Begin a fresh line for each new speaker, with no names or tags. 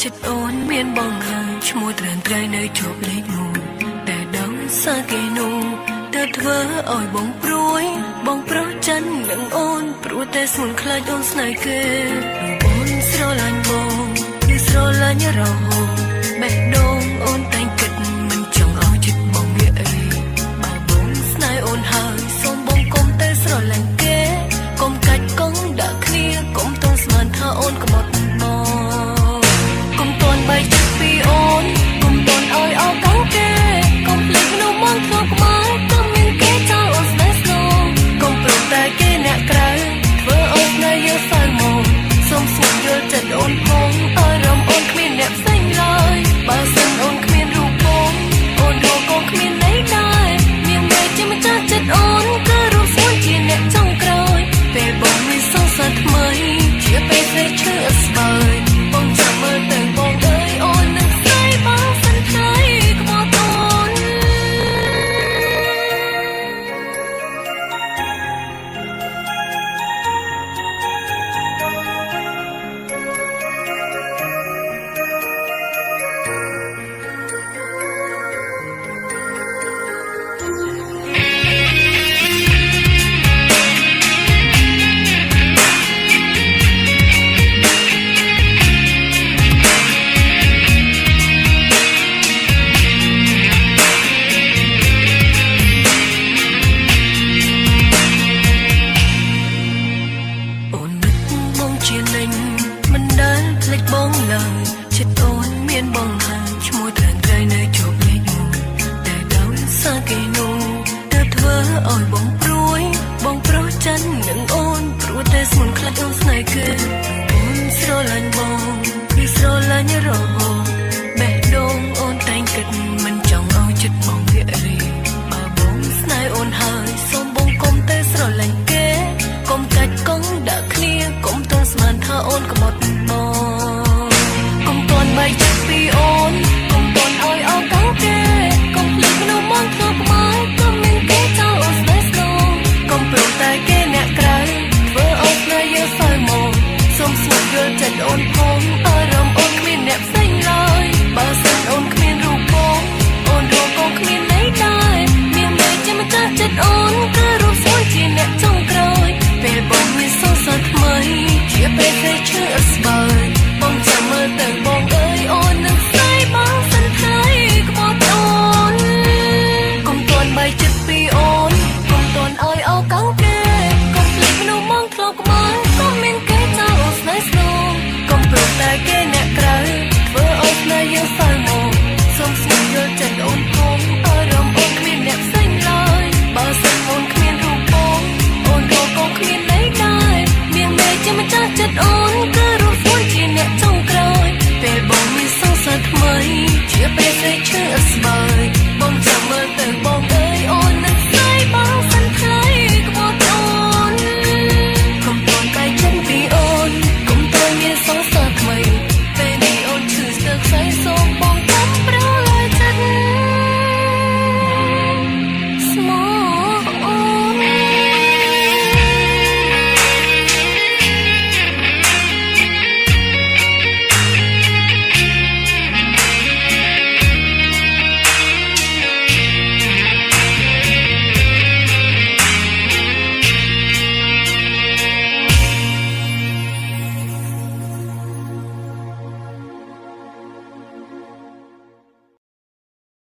ចិត្តអូនមានបងហើយឈ្មោះត្រានត្រៃនៅជាប់លេខ1តែដល់សាគេនោះទើបធ្វើឲ្យបងព្រួយបងប្រុសចិននឹងអូនព្រោះតែស្មុនខ្លាចអូនស្នេហ៍គេអូនស្រឡាញ់បងគឺស្រឡាញ់រហូតបេះដូងអូនតែងគិតមិនចង់ឲ្យចិត្តបងវាអីបើបងស្នេហ៍អូនហើយសូមបងកុំទៅស្រឡាញ់គេកុំកាច់កង់ដាក់គ្នាកុំទងស្មានថាអូនក្បត់កុំតន់បីចិត្តពីអូនកុំតន់ឲ្យអោកោគេកុំភ្លេចមនុស្សមកធ្លាប់ក្បែរតែមានគេចោលអូនស្នេហ៍ស្នូកុំព្រមតែគេអ្នកក្រៅធ្វើអូនស្នេហ៍យើងសៅមកសូមស្ងាត់យល់ចិត្តអូនផងអារម្មណ៍អូនគ្មានអ្នកផ្សេងឡើយបើសិនអូនគ្មានរូបបងអូនរកកូនគ្មានន័យដែរមានតែជាម្ចាស់ចិត្តអូនគឺរូបស្មួយជាអ្នកចុងក្រោយពេលបងមានសង្សារថ្មីជាពេលស្រីឈឺស្បើយបងចាំមើលទៅបងអើយអូននឹងស្រីបងសិនថ្ងៃក្បត់អូនមិនដែលភ្លេចបងឡើយចិត្តអូនមានបងហើយឈ្មោះត្រានត្រៃនៅជាប់លេខ1តែដោយសារគេនោះទើបធ្វើឲ្យបងព្រួយបងប្រុសចិននឹងអូនព្រោះតែស្មុនខ្លាចអូនស្នេហ៍គេអូនស្រឡាញ់បងគឺស្រឡាញ់រហូតបេះដូងអូនតែងគិត